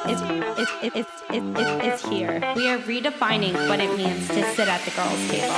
It's here. We are redefining what it means to sit at the girls' table.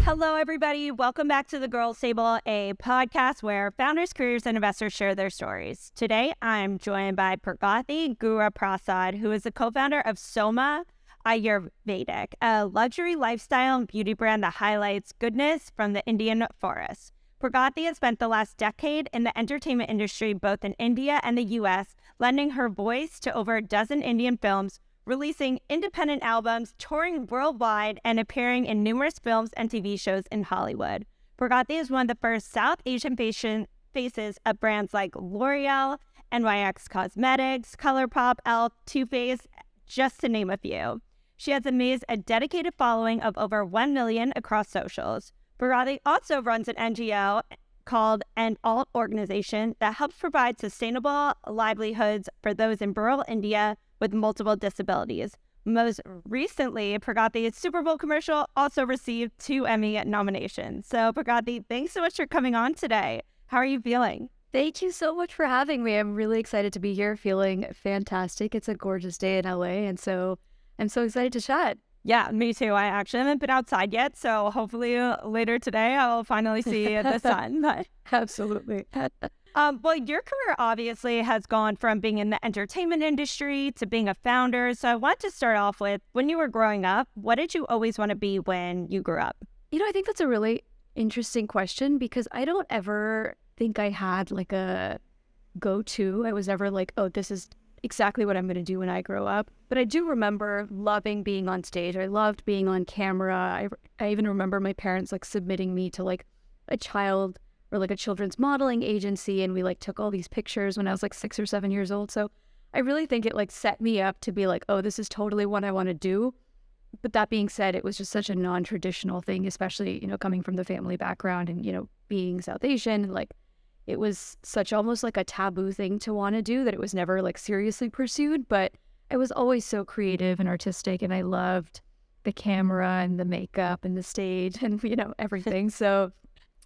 Hello, everybody. Welcome back to the Girls Table, a podcast where founders, careers, and investors share their stories. Today, I'm joined by Pragathi Guruprasad, who is the co-founder of Soma Ayurvedic, a luxury lifestyle and beauty brand that highlights goodness from the Indian forest. Pragathi has spent the last decade in the entertainment industry, both in India and the U.S., lending her voice to over a dozen Indian films, releasing independent albums, touring worldwide, and appearing in numerous films and TV shows in Hollywood. Pragathi is one of the first South Asian faces of brands like L'Oreal, NYX Cosmetics, Colourpop, Elf, Too Faced, just to name a few. She has amassed a dedicated following of over 1 million across socials. Pragathi also runs an NGO called an alt organization that helps provide sustainable livelihoods for those in rural India with multiple disabilities. Most recently, Pragathi's Super Bowl commercial also received 2 Emmy nominations. So Pragathi, thanks so much for coming on today. How are you feeling? Thank you so much for having me. I'm really excited to be here, feeling fantastic. It's a gorgeous day in LA, and so I'm so excited to chat. Yeah, me too. I actually haven't been outside yet, so hopefully later today I'll finally see the sun. Absolutely. Well, your career obviously has gone from being in the entertainment industry to being a founder. So I want to start off with, when you were growing up, what did you always want to be when you grew up? I think that's a really interesting question because I don't ever think I had like a go-to. I was never like, oh, this is exactly what I'm going to do when I grow up. But I do remember loving being on stage. I loved being on camera. I even remember my parents like submitting me to like a child or like a children's modeling agency, and we like took all these pictures when I was like 6 or 7 years old. So I really think it like set me up to be like, oh, this is totally what I want to do. But that being said, it was just such a non-traditional thing, especially, coming from the family background and, being South Asian, like it was such almost like a taboo thing to want to do that it was never like seriously pursued. But I was always so creative and artistic, and I loved the camera and the makeup and the stage and, everything. So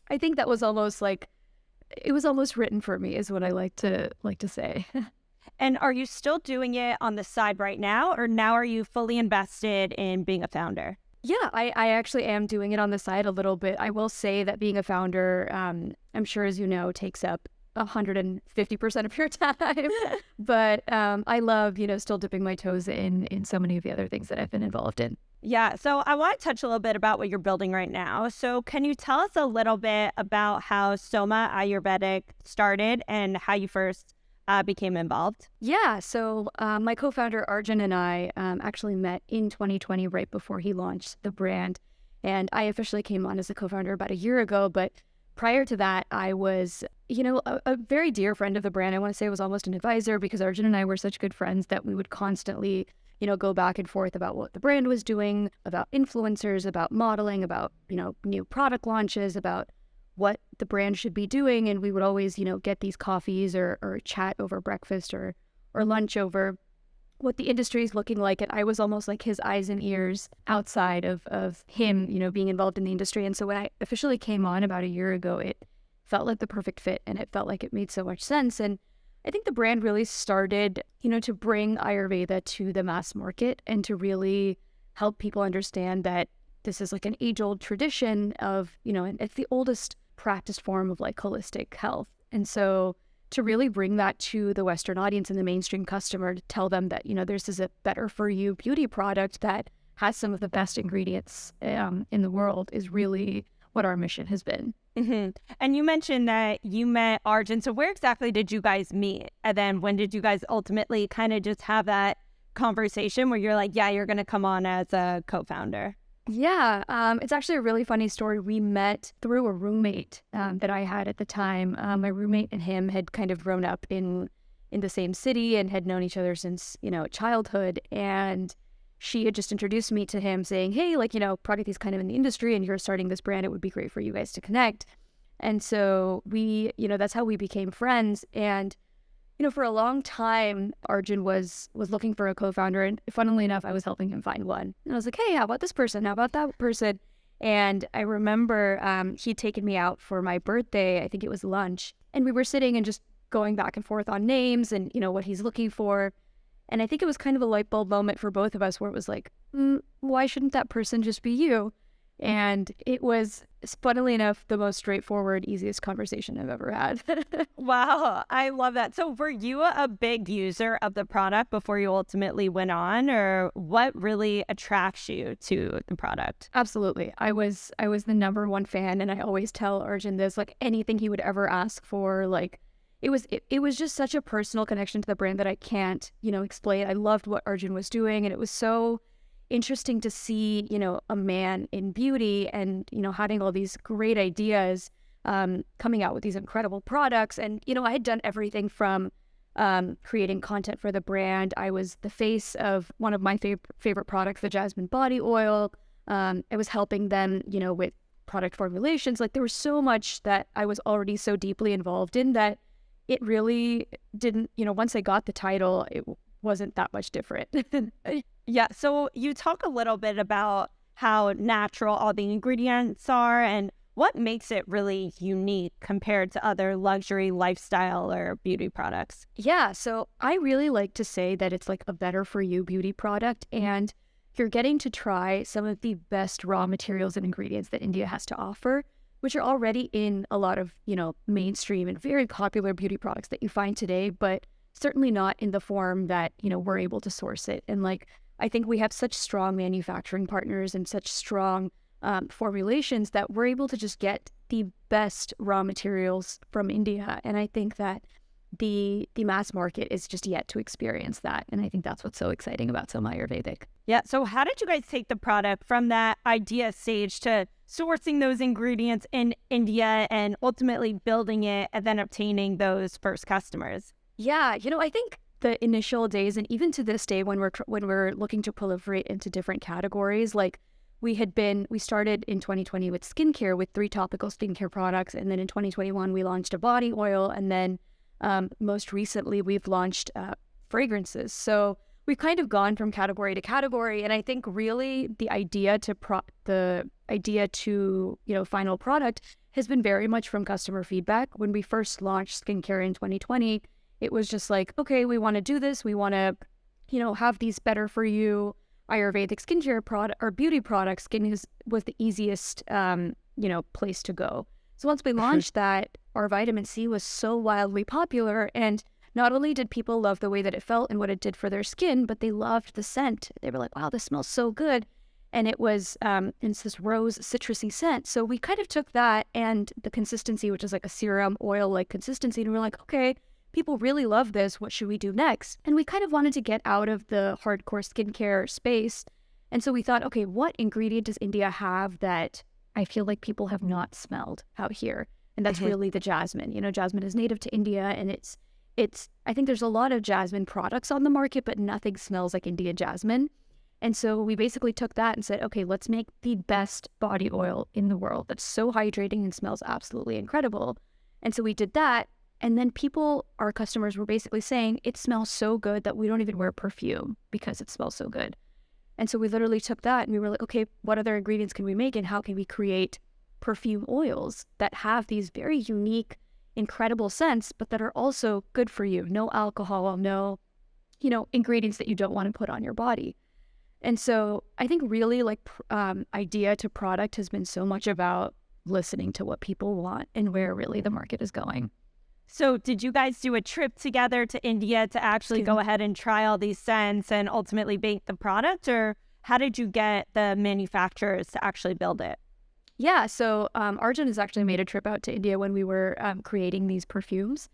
I think that was almost like, it was almost written for me is what I like to say. And are you still doing it on the side right now, or now are you fully invested in being a founder? Yeah, I actually am doing it on the side a little bit. I will say that being a founder, I'm sure, as you know, takes up 150% of your time. But I love, still dipping my toes in so many of the other things that I've been involved in. Yeah, so I want to touch a little bit about what you're building right now. So can you tell us a little bit about how Soma Ayurvedic started and how you first became involved? Yeah, so my co-founder Arjun and I actually met in 2020 right before he launched the brand. And I officially came on as a co-founder about a year ago. But prior to that, I was, a very dear friend of the brand. I want to say I was almost an advisor because Arjun and I were such good friends that we would constantly go back and forth about what the brand was doing, about influencers, about modeling, about, new product launches, about what the brand should be doing. And we would always, get these coffees or chat over breakfast or lunch over what the industry is looking like. And I was almost like his eyes and ears outside of him, being involved in the industry. And so when I officially came on about a year ago, it felt like the perfect fit, and it felt like it made so much sense. And I think the brand really started, to bring Ayurveda to the mass market and to really help people understand that this is like an age-old tradition of, and it's the oldest practiced form of like holistic health. And so to really bring that to the Western audience and the mainstream customer, to tell them that, this is a better for you beauty product that has some of the best ingredients in the world is really what our mission has been. Mm-hmm. And you mentioned that you met Arjun. So where exactly did you guys meet? And then when did you guys ultimately kind of just have that conversation where you're like, yeah, you're going to come on as a co-founder? Yeah, it's actually a really funny story. We met through a roommate that I had at the time. My roommate and him had kind of grown up in the same city and had known each other since, childhood. And she had just introduced me to him saying, hey, Pragathi's kind of in the industry and you're starting this brand. It would be great for you guys to connect. And so we, that's how we became friends. And for a long time, Arjun was looking for a co-founder. And funnily enough, I was helping him find one. And I was like, hey, how about this person? How about that person? And I remember he'd taken me out for my birthday. I think it was lunch. And we were sitting and just going back and forth on names and, what he's looking for. And I think it was kind of a light bulb moment for both of us where it was like, why shouldn't that person just be you? And it was, funnily enough, the most straightforward, easiest conversation I've ever had. Wow, I love that. So were you a big user of the product before you ultimately went on, or what really attracts you to the product? Absolutely. I was the number one fan, and I always tell Arjun this, like anything he would ever ask for, like it was just such a personal connection to the brand that I can't, explain. I loved what Arjun was doing, and it was so interesting to see, a man in beauty and, having all these great ideas, coming out with these incredible products. And, I had done everything from creating content for the brand. I was the face of one of my favorite products, the jasmine body oil. I was helping them, with product formulations. Like there was so much that I was already so deeply involved in that it really didn't, once I got the title, it wasn't that much different. Yeah, so you talk a little bit about how natural all the ingredients are and what makes it really unique compared to other luxury lifestyle or beauty products. Yeah, so I really like to say that it's like a better for you beauty product, and you're getting to try some of the best raw materials and ingredients that India has to offer, which are already in a lot of, mainstream and very popular beauty products that you find today, but certainly not in the form that, we're able to source it. And like, I think we have such strong manufacturing partners and such strong formulations that we're able to just get the best raw materials from India. And I think that the mass market is just yet to experience that. And I think that's what's so exciting about Soma Ayurvedic. Yeah. So how did you guys take the product from that idea stage to sourcing those ingredients in India and ultimately building it and then obtaining those first customers? Yeah, I think the initial days, and even to this day, when we're looking to proliferate into different categories, like we started in 2020 with skincare with 3 topical skincare products, and then in 2021 we launched a body oil, and then most recently we've launched fragrances. So we've kind of gone from category to category, and I think really the idea to final product has been very much from customer feedback. When we first launched skincare in 2020. It was just like, okay, we want to do this. We want to, have these better for you Ayurvedic skincare product or beauty products. Skin was the easiest, place to go. So once we launched that, our vitamin C was so wildly popular. And not only did people love the way that it felt and what it did for their skin, but they loved the scent. They were like, wow, this smells so good. And it was, it's this rose citrusy scent. So we kind of took that and the consistency, which is like a serum oil-like consistency. And we were like, okay, people really love this. What should we do next? And we kind of wanted to get out of the hardcore skincare space. And so we thought, okay, what ingredient does India have that I feel like people have not smelled out here? And that's really the jasmine. Jasmine is native to India, and it's I think there's a lot of jasmine products on the market, but nothing smells like India jasmine. And so we basically took that and said, okay, let's make the best body oil in the world that's so hydrating and smells absolutely incredible. And so we did that. And then our customers were basically saying, it smells so good that we don't even wear perfume because it smells so good. And so we literally took that and we were like, okay, what other ingredients can we make and how can we create perfume oils that have these very unique, incredible scents, but that are also good for you? No alcohol, no, ingredients that you don't want to put on your body. And so I think really idea to product has been so much about listening to what people want and where really the market is going. So did you guys do a trip together to India to actually go ahead and try all these scents and ultimately bake the product? Or how did you get the manufacturers to actually build it? Yeah, so Arjun has actually made a trip out to India when we were creating these perfumes.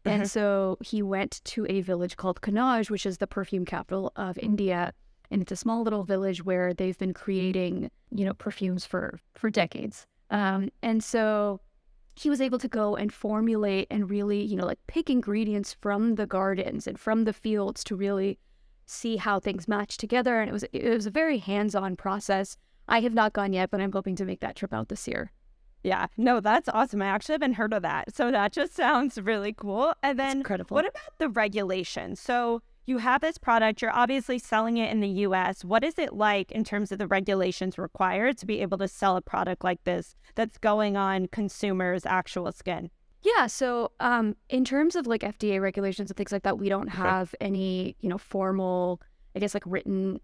And so he went to a village called Kannauj, which is the perfume capital of India. And it's a small little village where they've been creating, perfumes for decades. And so he was able to go and formulate and really, pick ingredients from the gardens and from the fields to really see how things match together. And it was a very hands-on process. I have not gone yet, but I'm hoping to make that trip out this year. Yeah, no, that's awesome. I actually haven't heard of that. So that just sounds really cool. And then what about the regulations? So you have this product, you're obviously selling it in the US. What is it like in terms of the regulations required to be able to sell a product like this that's going on consumers' actual skin? Yeah, so in terms of like FDA regulations and things like that, we don't have any, formal, I guess, like written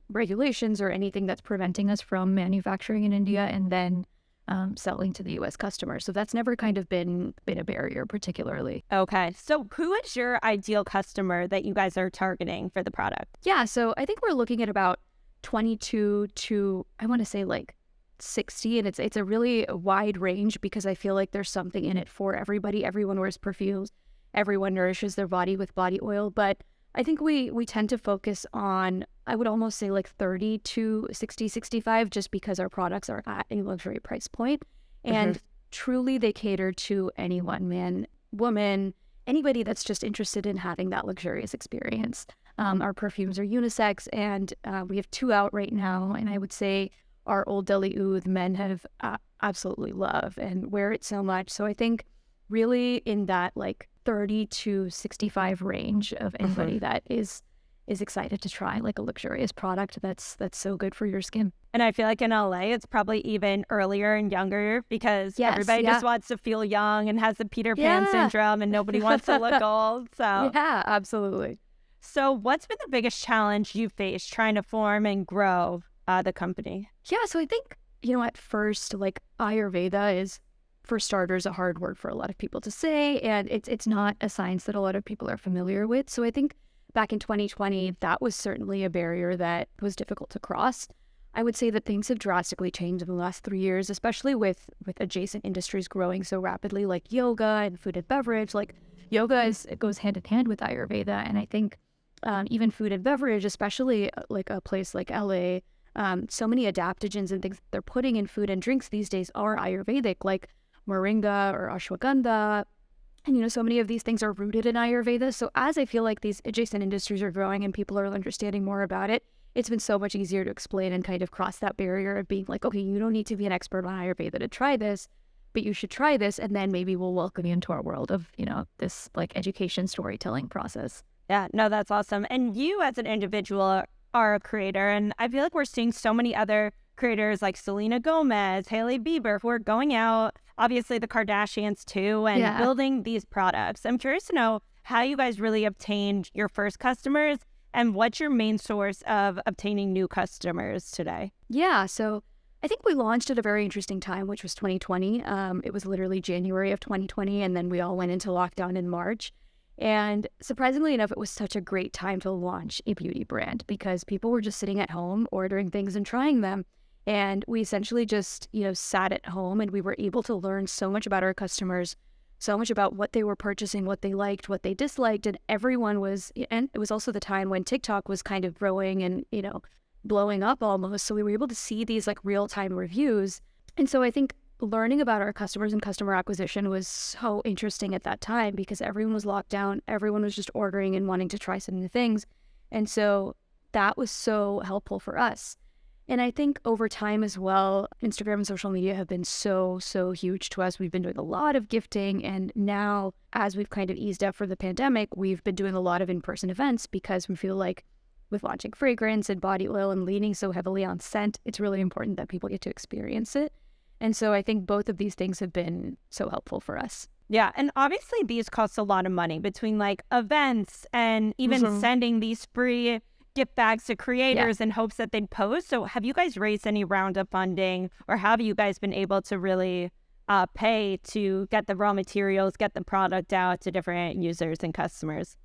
regulations or anything that's preventing us from manufacturing in India and then selling to the U.S. customers. So that's never kind of been a barrier particularly. Okay. So who is your ideal customer that you guys are targeting for the product? Yeah, so I think we're looking at about 22 to, I want to say like 60, and it's a really wide range because I feel like there's something in it for everybody. Everyone wears perfumes, everyone nourishes their body with body oil, but I think we tend to focus on, I would almost say like 30 to 60, 65, just because our products are at a luxury price point. And truly they cater to anyone, man, woman, anybody that's just interested in having that luxurious experience. Our perfumes are unisex, and we have 2 out right now. And I would say our Old Delhi Oud men have absolutely love and wear it so much. So I think really in that like 30 to 65 range of anybody that is excited to try like a luxurious product that's so good for your skin. And I feel like in LA, it's probably even earlier and younger because everybody just wants to feel young and has the Peter Pan syndrome and nobody wants to look old. So yeah, absolutely. So what's been the biggest challenge you faced trying to form and grow the company? Yeah, so I think, at first, like Ayurveda is, for starters, a hard word for a lot of people to say, and it's not a science that a lot of people are familiar with. So I think back in 2020, that was certainly a barrier that was difficult to cross. I would say that things have drastically changed in the last 3 years, especially with adjacent industries growing so rapidly, like yoga and food and beverage. Like yoga it goes hand in hand with Ayurveda, and I think even food and beverage, especially like a place like LA, so many adaptogens and things they're putting in food and drinks these days are Ayurvedic, like moringa or ashwagandha. And, so many of these things are rooted in Ayurveda. So as I feel like these adjacent industries are growing and people are understanding more about it, it's been so much easier to explain and kind of cross that barrier of being like, okay, you don't need to be an expert on Ayurveda to try this, but you should try this. And then maybe we'll welcome you into our world of, this like education storytelling process. Yeah, no, that's awesome. And you as an individual are a creator, and I feel like we're seeing so many other creators like Selena Gomez, Hailey Bieber, who are going out, obviously the Kardashians too, and building these products. I'm curious to know how you guys really obtained your first customers and what's your main source of obtaining new customers today? Yeah, so I think we launched at a very interesting time, which was 2020. It was literally January of 2020, and then we all went into lockdown in March. And surprisingly enough, it was such a great time to launch a beauty brand because people were just sitting at home ordering things and trying them. And we essentially just, sat at home, and we were able to learn so much about our customers, so much about what they were purchasing, what they liked, what they disliked. And and it was also the time when TikTok was kind of growing and, blowing up almost. So we were able to see these like real-time reviews. And so I think learning about our customers and customer acquisition was so interesting at that time because everyone was locked down. Everyone was just ordering and wanting to try some new things. And so that was so helpful for us. And I think over time as well, Instagram and social media have been so huge to us. We've been doing a lot of gifting. And now, as we've kind of eased up for the pandemic, we've been doing a lot of in-person events because we feel like with launching fragrance and body oil and leaning so heavily on scent, it's really important that people get to experience it. And so I think both of these things have been so helpful for us. Yeah. And obviously these cost a lot of money between like events and even sending these free gift bags to creators in hopes that they'd post. So have you guys raised any round of funding, or have you guys been able to really pay to get the raw materials, get the product out to different users and customers?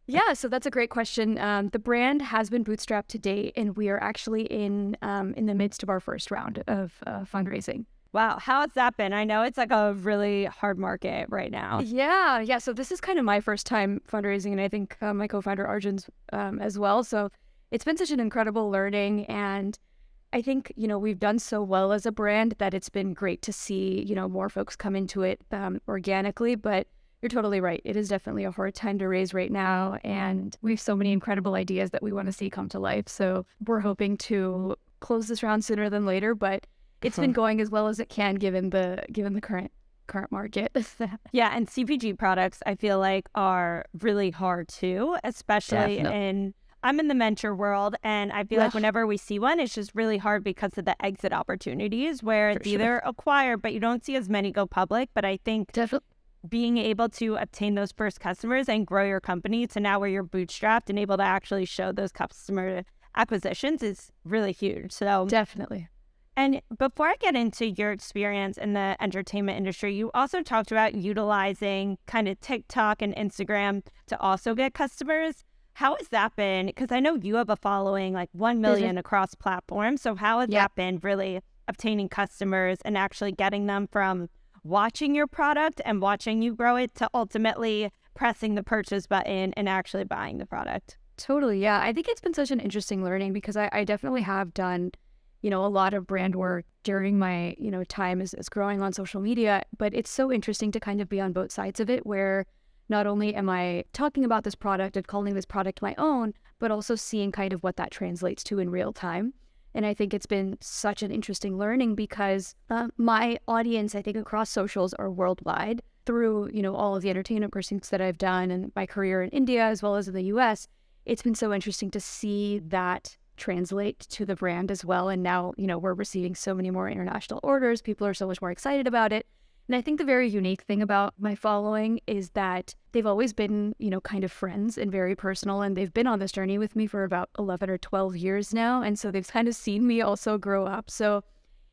Yeah, so that's a great question. The brand has been bootstrapped to date, and we are actually in the midst of our first round of fundraising. Wow. How has that been? I know it's like a really hard market right now. Yeah. So this is kind of my first time fundraising, and I think my co-founder Arjun's as well. So it's been such an incredible learning. And I think, we've done so well as a brand that it's been great to see, more folks come into it organically. But you're totally right. It is definitely a hard time to raise right now. And we have so many incredible ideas that we want to see come to life. So we're hoping to close this round sooner than later. But it's been going as well as it can given the current market. Yeah, and CPG products I feel like are really hard too, especially I'm in the venture world, and I feel like whenever we see one, it's just really hard because of the exit opportunities where it's either acquired, but you don't see as many go public. But I think being able to obtain those first customers and grow your company to now where you're bootstrapped and able to actually show those customer acquisitions is really huge. So Definitely. and before I get into your experience in the entertainment industry, you also talked about utilizing kind of TikTok and Instagram to also get customers. How has that been? Because I know you have a following like 1 million across platforms. So how has that been really obtaining customers and actually getting them from watching your product and watching you grow it to ultimately pressing the purchase button and actually buying the product? Totally. Yeah. I think it's been such an interesting learning because I definitely have done, a lot of brand work during my, time as growing on social media. But it's so interesting to kind of be on both sides of it, where not only am I talking about this product and calling this product my own, but also seeing kind of what that translates to in real time. And I think it's been such an interesting learning because my audience, I think, across socials are worldwide through, all of the entertainment pursuits that I've done and my career in India as well as in the US. It's been so interesting to see that translate to the brand as well. And now, we're receiving so many more international orders. People are so much more excited about it. And I think the very unique thing about my following is that they've always been, kind of friends and very personal. And they've been on this journey with me for about 11 or 12 years now. And so they've kind of seen me also grow up. So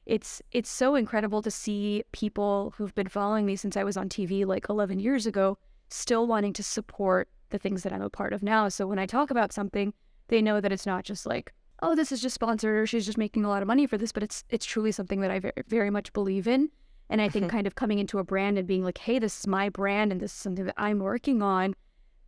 it's so incredible to see people who've been following me since I was on TV like 11 years ago, still wanting to support the things that I'm a part of now. So when I talk about something, they know that it's not just like, oh, this is just sponsored or she's just making a lot of money for this, but it's truly something that I very, very much believe in. And I think kind of coming into a brand and being like, hey, this is my brand and this is something that I'm working on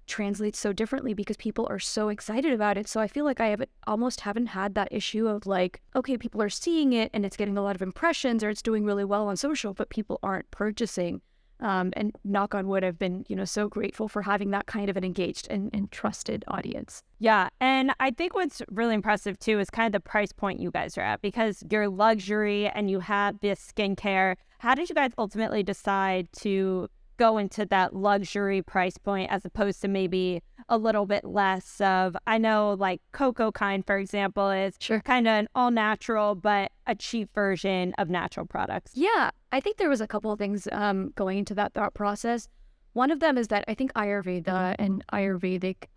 translates so differently because people are so excited about it. So I feel like I almost haven't had that issue of like, okay, people are seeing it and it's getting a lot of impressions or it's doing really well on social, but people aren't purchasing. And knock on wood, I've been, so grateful for having that kind of an engaged and trusted audience. Yeah. And I think what's really impressive too is kind of the price point you guys are at because you're luxury and you have this skincare. How did you guys ultimately decide to go into that luxury price point as opposed to maybe a little bit less of, I know like Coco Kind, for example, is kind of an all natural, but a cheap version of natural products. Yeah, I think there was a couple of things going into that thought process. One of them is that I think Ayurveda and Ayurvedic,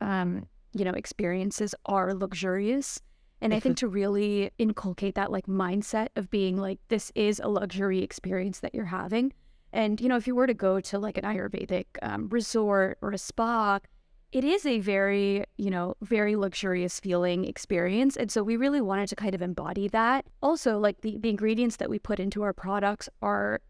experiences are luxurious. And I think to really inculcate that like mindset of being like, this is a luxury experience that you're having. And, if you were to go to like an Ayurvedic resort or a spa, it is a very, very luxurious feeling experience. And so we really wanted to kind of embody that. Also, like the ingredients that we put into our products are,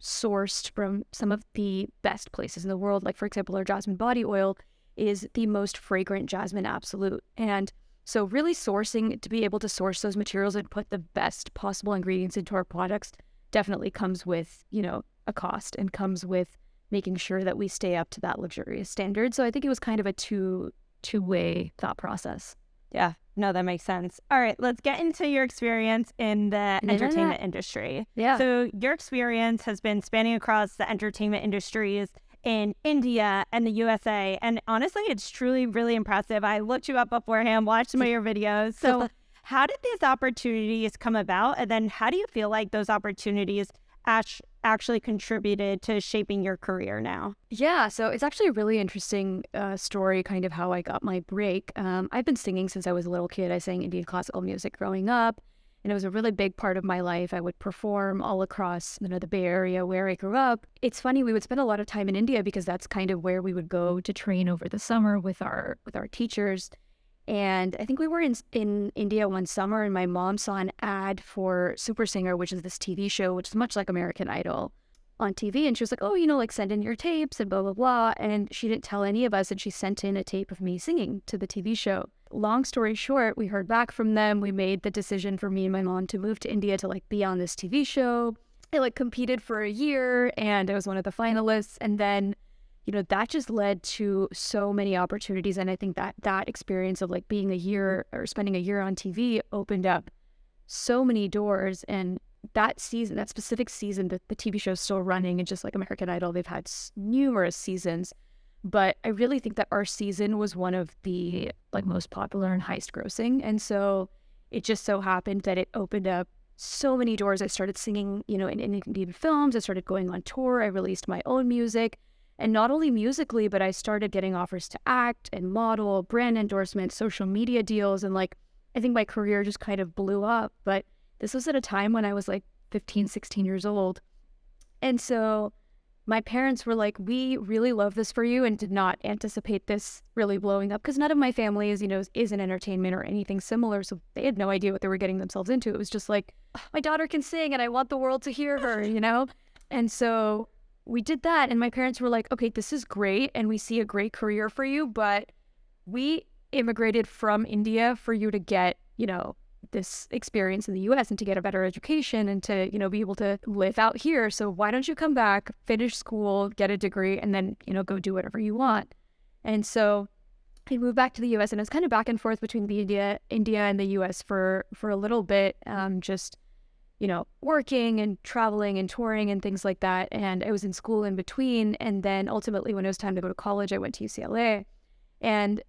sourced from some of the best places in the world. Like, for example, our jasmine body oil is the most fragrant jasmine absolute. And so really to be able to source those materials and put the best possible ingredients into our products definitely comes with, a cost and comes with making sure that we stay up to that luxurious standard. So I think it was kind of a two-way thought process. Yeah, no, that makes sense. All right, let's get into your experience in the entertainment industry. Yeah. So your experience has been spanning across the entertainment industries in India and the USA. And honestly, it's truly really impressive. I looked you up beforehand, watched some of your videos. So how did these opportunities come about? And then how do you feel like those opportunities actually contributed to shaping your career now? Yeah, so it's actually a really interesting story, kind of how I got my break. I've been singing since I was a little kid. I sang Indian classical music growing up, and it was a really big part of my life. I would perform all across, the Bay Area where I grew up. It's funny, we would spend a lot of time in India because that's kind of where we would go to train over the summer with our teachers. And I think we were in India one summer and my mom saw an ad for Super Singer, which is this TV show, which is much like American Idol on TV. And she was like, oh, like send in your tapes and blah, blah, blah. And she didn't tell any of us. And she sent in a tape of me singing to the TV show. Long story short, we heard back from them. We made the decision for me and my mom to move to India to be on this TV show. I competed for a year and I was one of the finalists. And then that just led to so many opportunities. And I think that experience of being a year or spending a year on TV opened up so many doors. And that specific season, the TV show is still running. And just like American Idol, they've had numerous seasons. But I really think that our season was one of the most popular and highest grossing. And so it just so happened that it opened up so many doors. I started singing, in Indian films. I started going on tour. I released my own music. And not only musically, but I started getting offers to act and model, brand endorsements, social media deals. And like, I think my career just kind of blew up. But this was at a time when I was like 15, 16 years old. And so my parents were like, we really love this for you, and did not anticipate this really blowing up, because none of my family is in entertainment or anything similar. So they had no idea what they were getting themselves into. It was just like, my daughter can sing and I want the world to hear her, And so we did that. And my parents were like, okay, this is great. And we see a great career for you, but we immigrated from India for you to get, this experience in the US and to get a better education and to, be able to live out here. So why don't you come back, finish school, get a degree, and then, go do whatever you want. And so I moved back to the US, and I was kind of back and forth between India and the US for a little bit, just, working and traveling and touring and things like that. And I was in school in between. And then ultimately, when it was time to go to college, I went to UCLA. And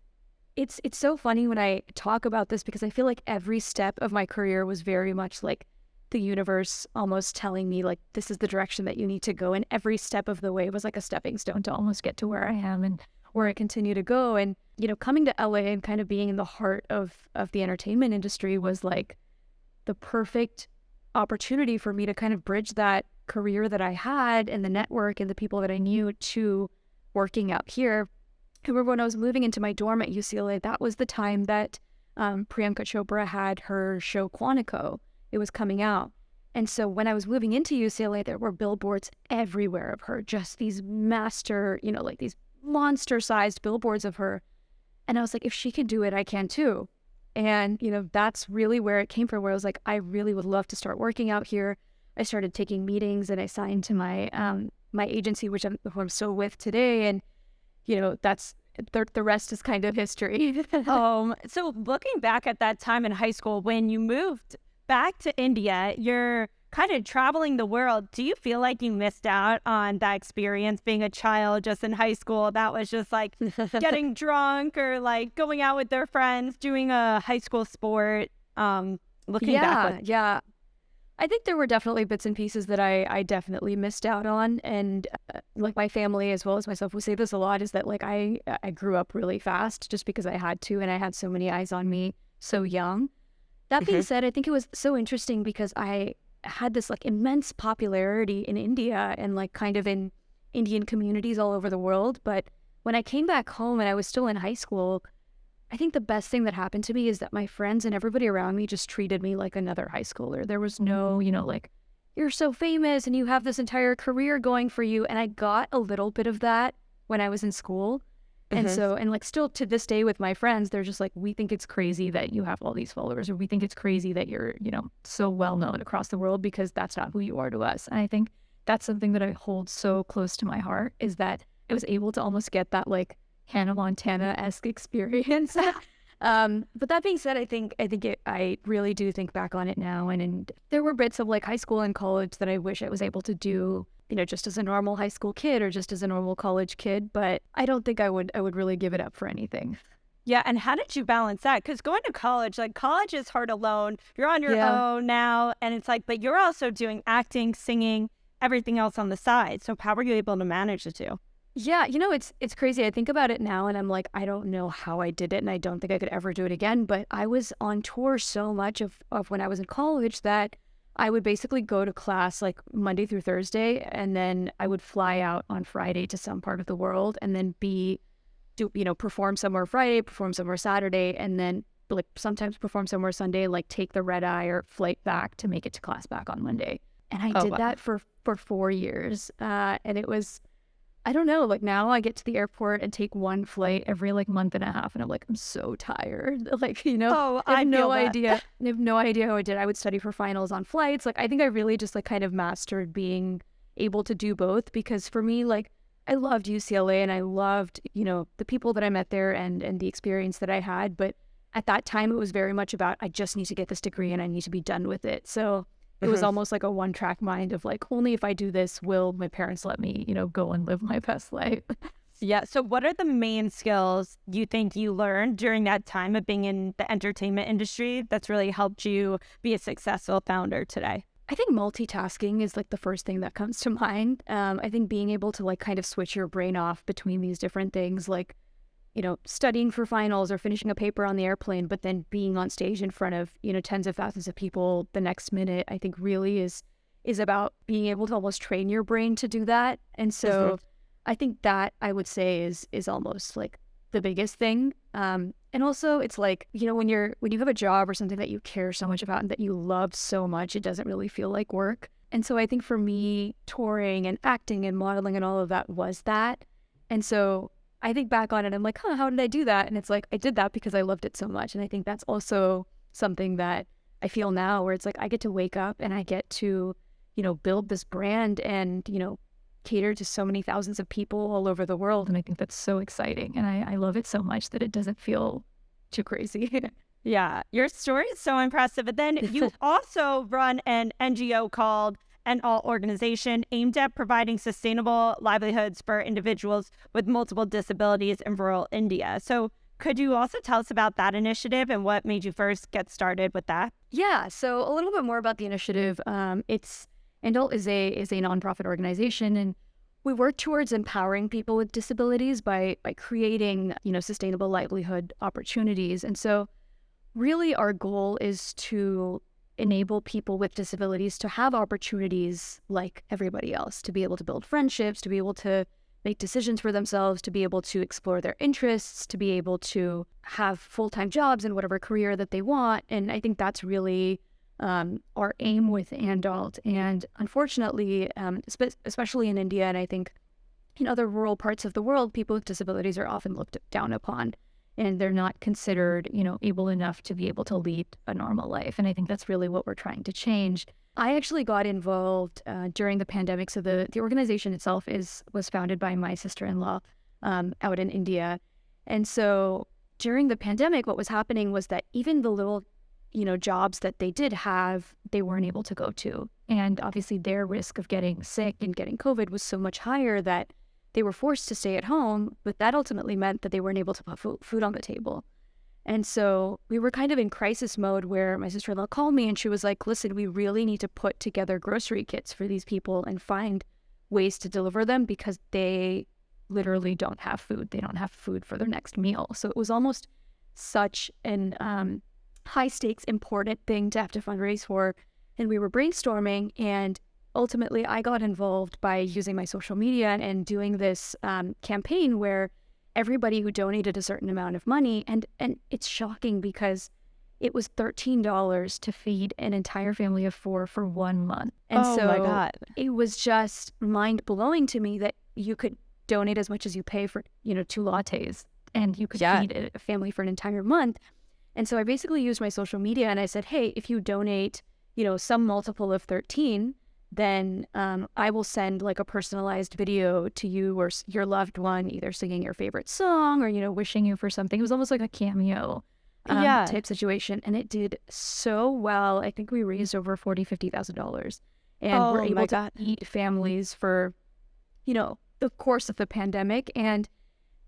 it's so funny when I talk about this, because I feel like every step of my career was very much like the universe almost telling me, like, this is the direction that you need to go. And every step of the way was like a stepping stone to almost get to where I am and where I continue to go. And, coming to LA and kind of being in the heart of the entertainment industry was like the perfect opportunity for me to kind of bridge that career that I had and the network and the people that I knew to working out here. I remember when I was moving into my dorm at UCLA, that was the time that Priyanka Chopra had her show Quantico. It was coming out. And so when I was moving into UCLA, there were billboards everywhere of her, just these like these monster-sized billboards of her. And I was like, if she can do it, I can too. And, that's really where it came from, where I was like, I really would love to start working out here. I started taking meetings, and I signed to my my agency, who I'm still with today. And that's the rest is kind of history. So looking back at that time in high school, when you moved back to India, you're kind of traveling the world. Do you feel like you missed out on that experience being a child just in high school? That was just like getting drunk or like going out with their friends, doing a high school sport. Looking back. Yeah. I think there were definitely bits and pieces that I definitely missed out on. And like my family as well as myself, we say this a lot, is that like I grew up really fast just because I had to, and I had so many eyes on me so young. That being said, I think it was so interesting because I had this like immense popularity in India and like kind of in Indian communities all over the world. But when I came back home and I was still in high school, I think the best thing that happened to me is that my friends and everybody around me just treated me like another high schooler. There was no, like, you're so famous and you have this entire career going for you. And I got a little bit of that when I was in school. And so, and like still to this day with my friends, they're just like, we think it's crazy that you have all these followers, or we think it's crazy that you're, so well known across the world, because that's not who you are to us. And I think that's something that I hold so close to my heart, is that I was able to almost get that like Hannah Montana-esque experience. But that being said, I really do think back on it now, and there were bits of like high school and college that I wish I was able to do, just as a normal high school kid or just as a normal college kid. But I don't think I would really give it up for anything. Yeah, and how did you balance that? Because going to college, like college is hard alone. You're on your own now, and it's like, but you're also doing acting, singing, everything else on the side. So how were you able to manage the two? Yeah, it's crazy. I think about it now and I'm like, I don't know how I did it, and I don't think I could ever do it again. But I was on tour so much of when I was in college that I would basically go to class like Monday through Thursday, and then I would fly out on Friday to some part of the world, and then perform somewhere Friday, perform somewhere Saturday, and then like sometimes perform somewhere Sunday, like take the red eye or flight back to make it to class back on Monday. And I did that for 4 years. And it was, I don't know, like now I get to the airport and take one flight every like month and a half, and I'm like, I'm so tired. Like, I have no idea. I have no idea how I did. I would study for finals on flights. Like, I think I really just like kind of mastered being able to do both, because for me, like, I loved UCLA and I loved, the people that I met there and the experience that I had. But at that time, it was very much about, I just need to get this degree and I need to be done with it. So it was almost like a one-track mind of like, only if I do this will my parents let me, go and live my best life. Yeah. So what are the main skills you think you learned during that time of being in the entertainment industry that's really helped you be a successful founder today? I think multitasking is like the first thing that comes to mind. I think being able to like kind of switch your brain off between these different things, like, studying for finals or finishing a paper on the airplane, but then being on stage in front of, tens of thousands of people the next minute, I think really is about being able to almost train your brain to do that. And so I think that I would say is almost like the biggest thing. And also it's like, when you have a job or something that you care so much about and that you love so much, it doesn't really feel like work. And so I think for me, touring and acting and modeling and all of that was that. And so I think back on it, I'm like, how did I do that? And it's like, I did that because I loved it so much. And I think that's also something that I feel now where it's like, I get to wake up and I get to, build this brand and, cater to so many thousands of people all over the world. And I think that's so exciting. And I love it so much that it doesn't feel too crazy. Yeah, your story is so impressive. But then you also run an NGO called an all organization aimed at providing sustainable livelihoods for individuals with multiple disabilities in rural India. So could you also tell us about that initiative and what made you first get started with that? Yeah, so a little bit more about the initiative. It's Andal is a nonprofit organization, and we work towards empowering people with disabilities by creating, sustainable livelihood opportunities. And so really our goal is to enable people with disabilities to have opportunities like everybody else, to be able to build friendships, to be able to make decisions for themselves, to be able to explore their interests, to be able to have full-time jobs in whatever career that they want. And I think that's really our aim with Andalt. And unfortunately, especially in India, and I think in other rural parts of the world, people with disabilities are often looked down upon, and they're not considered, able enough to be able to lead a normal life. And I think that's really what we're trying to change. I actually got involved during the pandemic. So the organization itself was founded by my sister-in-law out in India. And so during the pandemic, what was happening was that even the little jobs that they did have, they weren't able to go to. And obviously their risk of getting sick and getting COVID was so much higher that they were forced to stay at home, but that ultimately meant that they weren't able to put food on the table. And so we were kind of in crisis mode where my sister-in-law called me and she was like, listen, we really need to put together grocery kits for these people and find ways to deliver them because they literally don't have food. They don't have food for their next meal. So it was almost such an high stakes, important thing to have to fundraise for. And we were brainstorming, and ultimately I got involved by using my social media and doing this campaign where everybody who donated a certain amount of money, and it's shocking because it was $13 to feed an entire family of 4 for 1 month. And oh my God. It was just mind blowing to me that you could donate as much as you pay for, 2 lattes, and you could feed a family for an entire month. And so I basically used my social media and I said, hey, if you donate, some multiple of 13, then I will send like a personalized video to you or your loved one, either singing your favorite song or, wishing you for something. It was almost like a cameo type situation. And it did so well. I think we raised over $40,000-$50,000. And we're able to feed families for, the course of the pandemic. And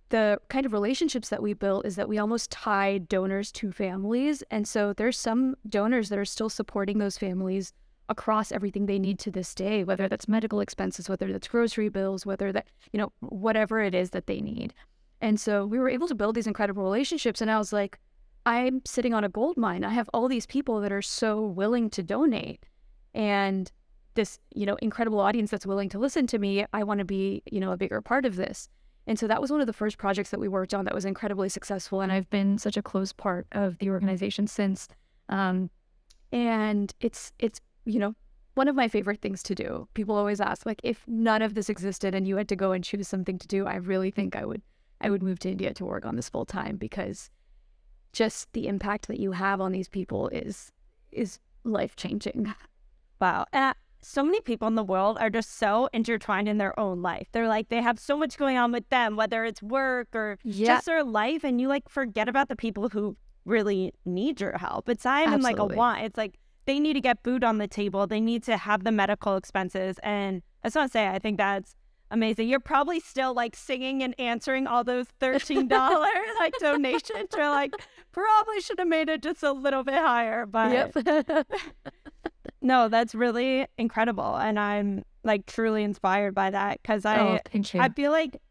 the kind of relationships that we built is that we almost tied donors to families. And so there's some donors that are still supporting those families across everything they need to this day, whether that's medical expenses, whether that's grocery bills, whether that, whatever it is that they need. And so we were able to build these incredible relationships. And I was like, I'm sitting on a gold mine. I have all these people that are so willing to donate. And this, incredible audience that's willing to listen to me. I want to be, a bigger part of this. And so that was one of the first projects that we worked on that was incredibly successful. And I've been such a close part of the organization since. And it's one of my favorite things to do. People always ask, like, if none of this existed and you had to go and choose something to do, I really think I would move to India to work on this full time, because just the impact that you have on these people is life-changing. Wow. So many people in the world are just so intertwined in their own life. They're like, they have so much going on with them, whether it's work or just their life. And you forget about the people who really need your help. It's not even like a want. It's like they need to get food on the table. They need to have the medical expenses. And I just want to say, I think that's Amazing. You're probably still like singing and answering all those $13 like donations. You're like, probably should have made it just a little bit higher. But no, that's really incredible. And I'm like truly inspired by that because thank you. I feel like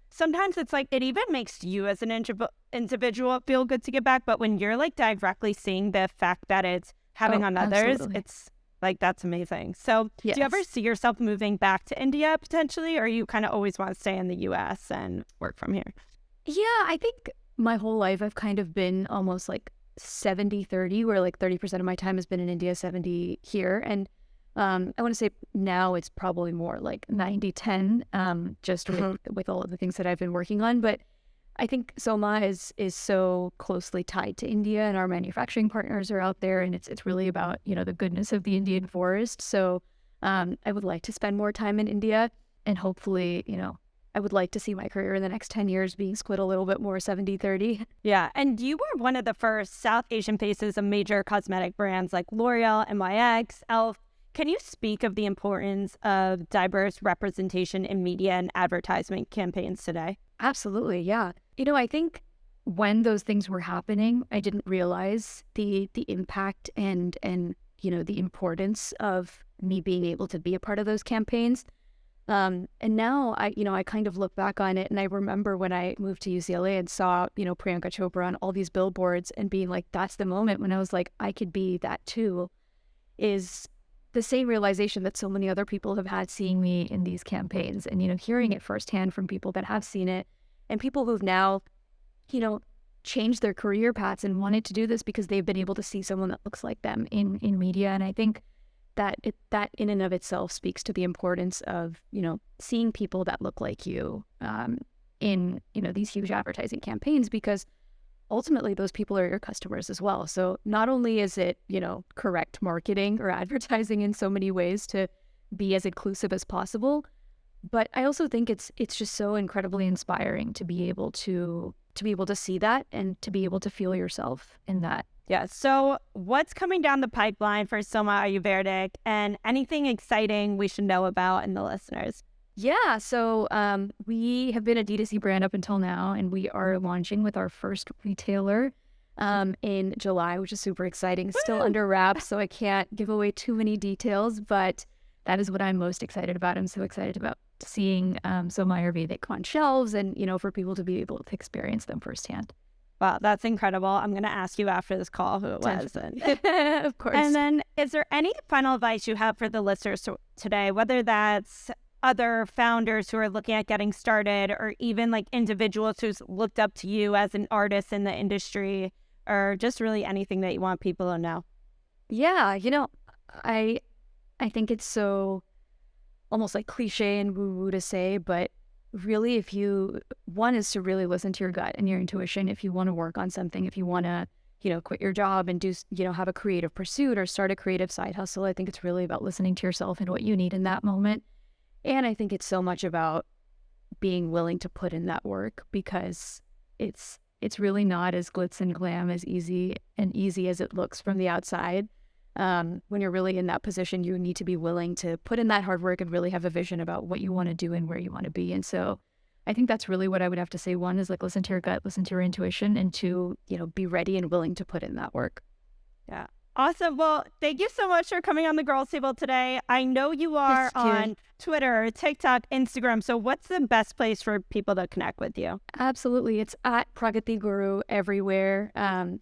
sometimes it's like it even makes you as an individual feel good to give back. But when you're like directly seeing the effect that it's having on others, absolutely. it's like, that's amazing. So do you ever see yourself moving back to India potentially, or you kind of always want to stay in the US and work from here? Yeah, I think my whole life I've kind of been almost like 70-30, where like 30% of my time has been in India, 70 here. And I want to say now it's probably more like 90-10, just with all of the things that I've been working on. But I think Soma is so closely tied to India, and our manufacturing partners are out there, and it's really about, the goodness of the Indian forest. So I would like to spend more time in India, and hopefully, I would like to see my career in the next 10 years being split a little bit more 70-30. Yeah, and you were one of the first South Asian faces of major cosmetic brands like L'Oreal, NYX, e.l.f. Can you speak of the importance of diverse representation in media and advertisement campaigns today? Absolutely, yeah. I think when those things were happening, I didn't realize the impact and the importance of me being able to be a part of those campaigns. And now I kind of look back on it, and I remember when I moved to UCLA and saw, Priyanka Chopra on all these billboards and being like, that's the moment when I was like, I could be that too, is the same realization that so many other people have had seeing me in these campaigns, and, hearing it firsthand from people that have seen it, and people who've now, changed their career paths and wanted to do this because they've been able to see someone that looks like them in media. And I think that in and of itself speaks to the importance of, seeing people that look like you in, these huge advertising campaigns, because ultimately those people are your customers as well. So not only is it, correct marketing or advertising in so many ways to be as inclusive as possible, but I also think it's just so incredibly inspiring to be able to see that and to be able to feel yourself in that. Yeah. So what's coming down the pipeline for Soma Ayurvedic, and anything exciting we should know about in the listeners? Yeah. So we have been a D2C brand up until now, and we are launching with our first retailer in July, which is super exciting. Still under wraps, so I can't give away too many details, but that is what I'm most excited about. I'm so excited about seeing Soma Ayurvedic on shelves and, for people to be able to experience them firsthand. Wow, that's incredible. I'm going to ask you after this call who it was. Of course. And then is there any final advice you have for the listeners today, whether that's other founders who are looking at getting started, or even like individuals who's looked up to you as an artist in the industry, or just really anything that you want people to know? Yeah, I think it's so almost like cliche and woo-woo to say, but really, one is to really listen to your gut and your intuition. If you want to work on something, if you want to, quit your job and do, have a creative pursuit or start a creative side hustle, I think it's really about listening to yourself and what you need in that moment. And I think it's so much about being willing to put in that work, because it's really not as glitz and glam as easy as it looks from the outside. When you're really in that position, you need to be willing to put in that hard work and really have a vision about what you want to do and where you want to be. And so I think that's really what I would have to say. One is like, listen to your gut, listen to your intuition, and two, be ready and willing to put in that work. Yeah. Awesome. Well, thank you so much for coming on the Girls Table today. I know you are on Twitter, TikTok, Instagram. So what's the best place for people to connect with you? Absolutely. It's at Pragathi Guru everywhere.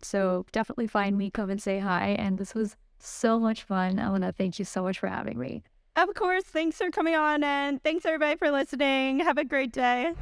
So definitely find me, come and say hi. And this was so much fun. Elena, thank you so much for having me. Of course. Thanks for coming on, and thanks everybody for listening. Have a great day.